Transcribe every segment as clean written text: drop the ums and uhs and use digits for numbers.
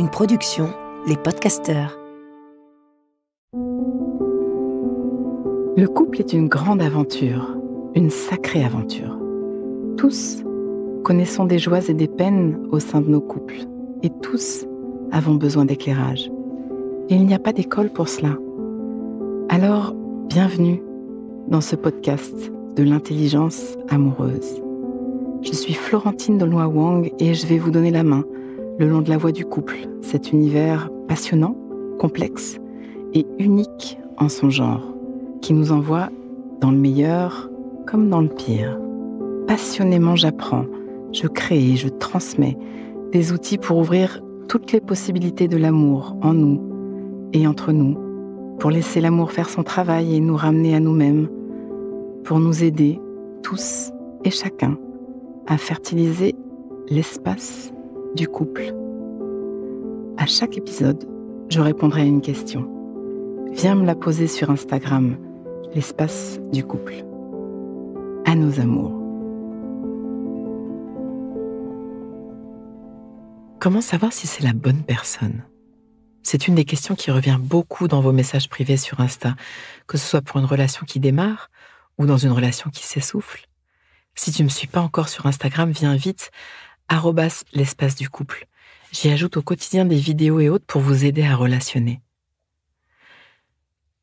Une production, Les Podcasteurs. Le couple est une grande aventure, une sacrée aventure. Tous connaissons des joies et des peines au sein de nos couples, et tous avons besoin d'éclairage. Et il n'y a pas d'école pour cela. Alors, bienvenue dans ce podcast de l'intelligence amoureuse. Je suis Florentine Dolnoy-Wang et je vais vous donner la main le long de la voie du couple, cet univers passionnant, complexe et unique en son genre, qui nous envoie dans le meilleur comme dans le pire. Passionnément, j'apprends, je crée et je transmets des outils pour ouvrir toutes les possibilités de l'amour en nous et entre nous, pour laisser l'amour faire son travail et nous ramener à nous-mêmes, pour nous aider, tous et chacun, à fertiliser l'espace du couple. À chaque épisode, je répondrai à une question. Viens me la poser sur Instagram, l'espace du couple. À nos amours. Comment savoir si c'est la bonne personne ? C'est une des questions qui revient beaucoup dans vos messages privés sur Insta, que ce soit pour une relation qui démarre ou dans une relation qui s'essouffle. Si tu ne me suis pas encore sur Instagram, viens vite, @l'espace du couple. J'y ajoute au quotidien des vidéos et autres pour vous aider à relationner.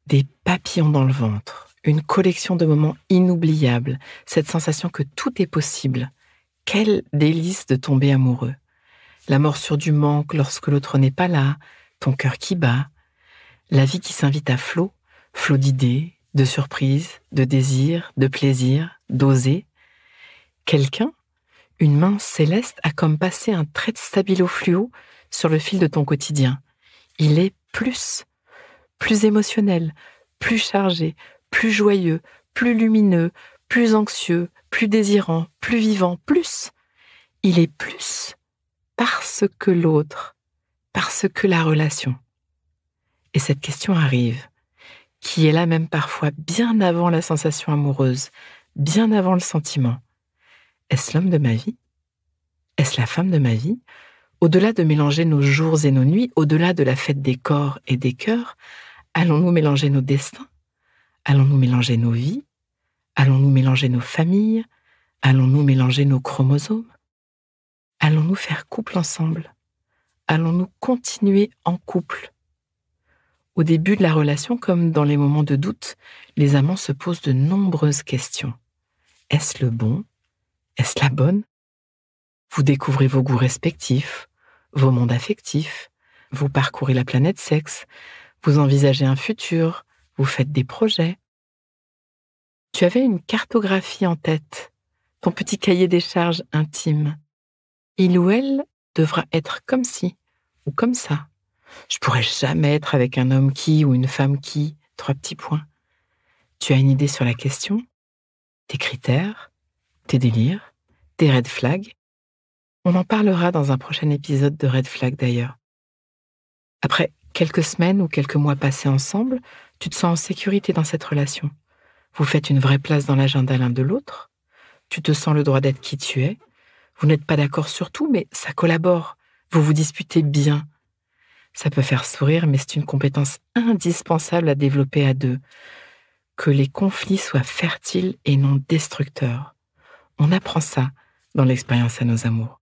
Des papillons dans le ventre, une collection de moments inoubliables, cette sensation que tout est possible. Quel délice de tomber amoureux. La morsure du manque lorsque l'autre n'est pas là, ton cœur qui bat, la vie qui s'invite à flot d'idées, de surprises, de désirs, de plaisirs, d'oser. Quelqu'un, une main céleste, a comme passé un trait de stabilo fluo sur le fil de ton quotidien. Il est plus émotionnel, plus chargé, plus joyeux, plus lumineux, plus anxieux, plus désirant, plus vivant, plus. Il est plus parce que l'autre, parce que la relation. Et cette question arrive, qui est là même parfois bien avant la sensation amoureuse, bien avant le sentiment. Est-ce l'homme de ma vie ? Est-ce la femme de ma vie ? Au-delà de mélanger nos jours et nos nuits, au-delà de la fête des corps et des cœurs, allons-nous mélanger nos destins ? Allons-nous mélanger nos vies ? Allons-nous mélanger nos familles ? Allons-nous mélanger nos chromosomes ? Allons-nous faire couple ensemble ? Allons-nous continuer en couple ? Au début de la relation, comme dans les moments de doute, les amants se posent de nombreuses questions. Est-ce le bon ? Est-ce la bonne ? Vous découvrez vos goûts respectifs, vos mondes affectifs, vous parcourez la planète sexe, vous envisagez un futur, vous faites des projets. Tu avais une cartographie en tête, ton petit cahier des charges intime. Il ou elle devra être comme ci ou comme ça. Je pourrais jamais être avec un homme qui ou une femme qui, 3 petits points. Tu as une idée sur la question ? Tes critères ? Tes délires ? Tes red flags ? On en parlera dans un prochain épisode de Red Flag d'ailleurs. Après quelques semaines ou quelques mois passés ensemble, tu te sens en sécurité dans cette relation. Vous faites une vraie place dans l'agenda l'un de l'autre. Tu te sens le droit d'être qui tu es. Vous n'êtes pas d'accord sur tout, mais ça collabore. Vous vous disputez bien. Ça peut faire sourire, mais c'est une compétence indispensable à développer à deux. Que les conflits soient fertiles et non destructeurs. On apprend ça dans l'expérience à nos amours.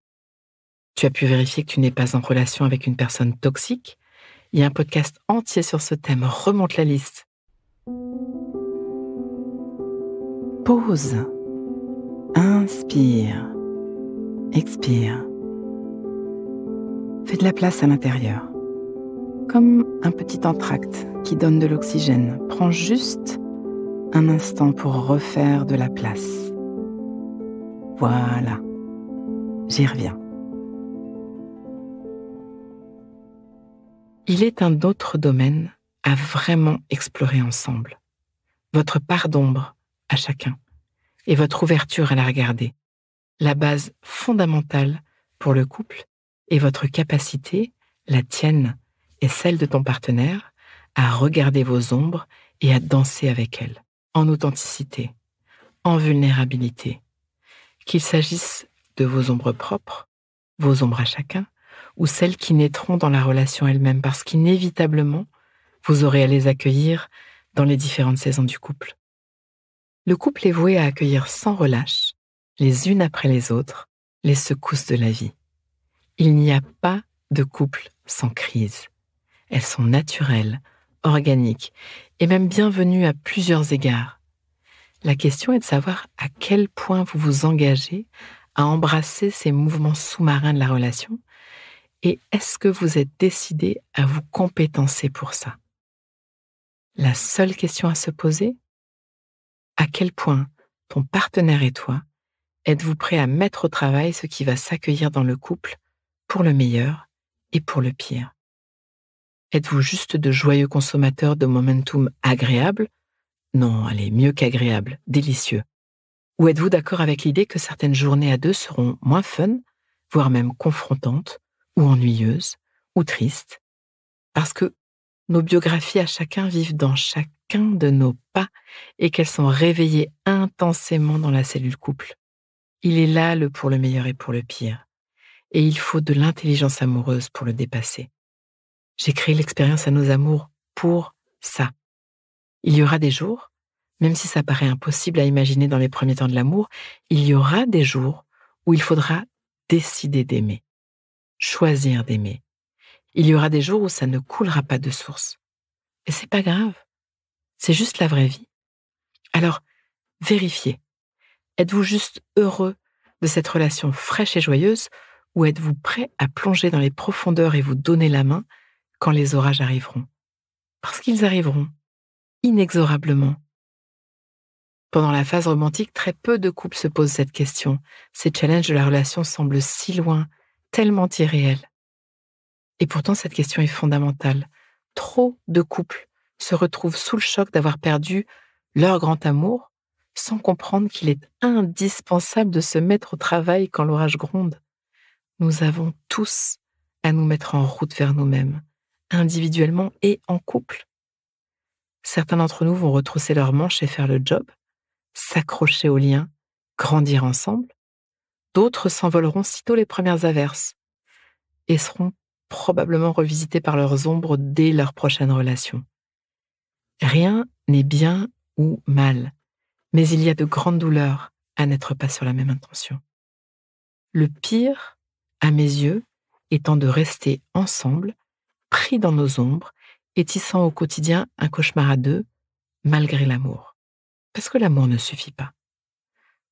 Tu as pu vérifier que tu n'es pas en relation avec une personne toxique ? Il y a un podcast entier sur ce thème, remonte la liste. Pause. Inspire. Expire. Fais de la place à l'intérieur. Comme un petit entracte qui donne de l'oxygène. Prends juste un instant pour refaire de la place. Voilà. J'y reviens. Il est un autre domaine à vraiment explorer ensemble. Votre part d'ombre à chacun et votre ouverture à la regarder. La base fondamentale pour le couple est votre capacité, la tienne et celle de ton partenaire, à regarder vos ombres et à danser avec elles, en authenticité, en vulnérabilité. Qu'il s'agisse de vos ombres propres, vos ombres à chacun, ou celles qui naîtront dans la relation elle-même, parce qu'inévitablement, vous aurez à les accueillir dans les différentes saisons du couple. Le couple est voué à accueillir sans relâche, les unes après les autres, les secousses de la vie. Il n'y a pas de couple sans crise. Elles sont naturelles, organiques et même bienvenues à plusieurs égards. La question est de savoir à quel point vous vous engagez à embrasser ces mouvements sous-marins de la relation et est-ce que vous êtes décidé à vous compétencer pour ça? La seule question à se poser, à quel point ton partenaire et toi êtes-vous prêts à mettre au travail ce qui va s'accueillir dans le couple pour le meilleur et pour le pire? Êtes-vous juste de joyeux consommateurs de momentum agréable? Non, allez, mieux qu'agréable, délicieux. Ou êtes-vous d'accord avec l'idée que certaines journées à deux seront moins fun, voire même confrontantes, ou ennuyeuses, ou tristes? Parce que nos biographies à chacun vivent dans chacun de nos pas et qu'elles sont réveillées intensément dans la cellule couple. Il est là le pour le meilleur et pour le pire. Et il faut de l'intelligence amoureuse pour le dépasser. J'ai créé l'expérience à nos amours pour ça. Il y aura des jours, même si ça paraît impossible à imaginer dans les premiers temps de l'amour, il y aura des jours où il faudra décider d'aimer, choisir d'aimer. Il y aura des jours où ça ne coulera pas de source. Et c'est pas grave, c'est juste la vraie vie. Alors, vérifiez. Êtes-vous juste heureux de cette relation fraîche et joyeuse ou êtes-vous prêt à plonger dans les profondeurs et vous donner la main quand les orages arriveront? Parce qu'ils arriveront, inexorablement. Pendant la phase romantique, très peu de couples se posent cette question. Ces challenges de la relation semblent si loin, tellement irréels. Et pourtant, cette question est fondamentale. Trop de couples se retrouvent sous le choc d'avoir perdu leur grand amour sans comprendre qu'il est indispensable de se mettre au travail quand l'orage gronde. Nous avons tous à nous mettre en route vers nous-mêmes, individuellement et en couple. Certains d'entre nous vont retrousser leurs manches et faire le job, s'accrocher aux liens, grandir ensemble. D'autres s'envoleront sitôt les premières averses et seront probablement revisités par leurs ombres dès leur prochaine relation. Rien n'est bien ou mal, mais il y a de grandes douleurs à n'être pas sur la même intention. Le pire, à mes yeux, étant de rester ensemble, pris dans nos ombres, et tissant au quotidien un cauchemar à deux, malgré l'amour. Parce que l'amour ne suffit pas.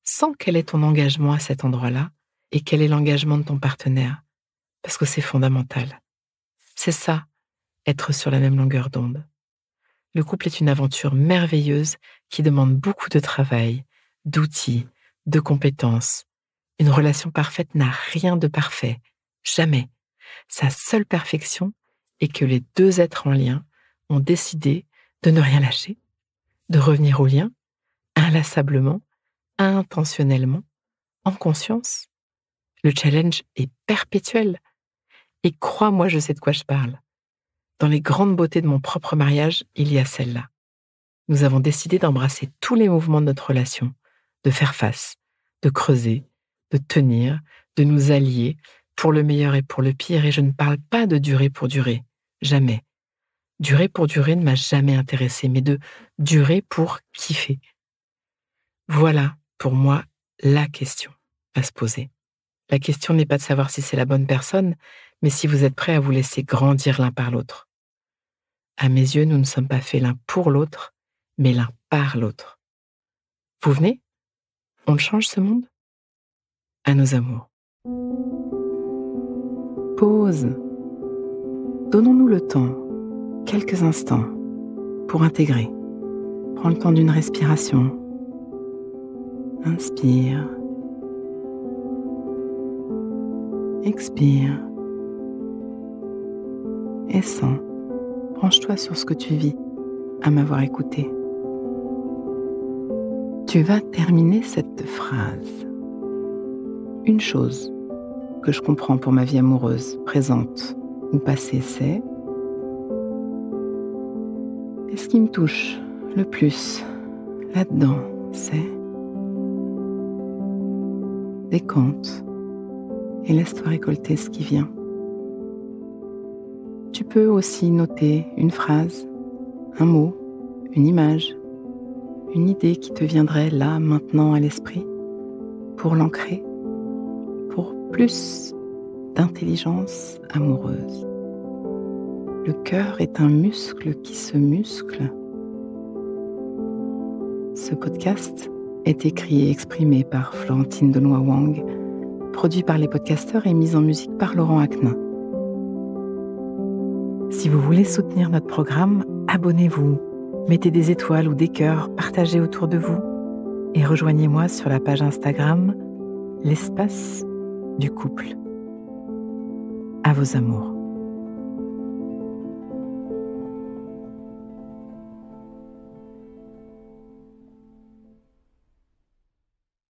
Sens quel est ton engagement à cet endroit-là et quel est l'engagement de ton partenaire. Parce que c'est fondamental. C'est ça, être sur la même longueur d'onde. Le couple est une aventure merveilleuse qui demande beaucoup de travail, d'outils, de compétences. Une relation parfaite n'a rien de parfait, jamais. Sa seule perfection est que les deux êtres en lien ont décidé de ne rien lâcher, de revenir au lien, inlassablement, intentionnellement, en conscience. Le challenge est perpétuel. Et crois-moi, je sais de quoi je parle. Dans les grandes beautés de mon propre mariage, il y a celle-là. Nous avons décidé d'embrasser tous les mouvements de notre relation, de faire face, de creuser, de tenir, de nous allier, pour le meilleur et pour le pire, et je ne parle pas de durer pour durer, jamais. Durer pour durer ne m'a jamais intéressée, mais de durer pour kiffer. Voilà, pour moi, la question à se poser. La question n'est pas de savoir si c'est la bonne personne, mais si vous êtes prêts à vous laisser grandir l'un par l'autre. À mes yeux, nous ne sommes pas faits l'un pour l'autre, mais l'un par l'autre. Vous venez? On le change ce monde? À nos amours. Pause. Donnons-nous le temps, quelques instants, pour intégrer. Prends le temps d'une respiration. Inspire. Expire. Et sens. Branche-toi sur ce que tu vis à m'avoir écouté. Tu vas terminer cette phrase. Une chose que je comprends pour ma vie amoureuse, présente ou passée, c'est: et ce qui me touche le plus là-dedans, c'est: décompte et laisse-toi récolter ce qui vient. Tu peux aussi noter une phrase, un mot, une image, une idée qui te viendrait là, maintenant à l'esprit, pour l'ancrer, pour plus d'intelligence amoureuse. Le cœur est un muscle qui se muscle. Ce podcast est écrit et exprimé par Florentine Denoy-Wang, produit par les podcasteurs et mis en musique par Laurent Aknin. Si vous voulez soutenir notre programme, abonnez-vous, mettez des étoiles ou des cœurs, partagez autour de vous et rejoignez-moi sur la page Instagram L'espace du couple. À vos amours.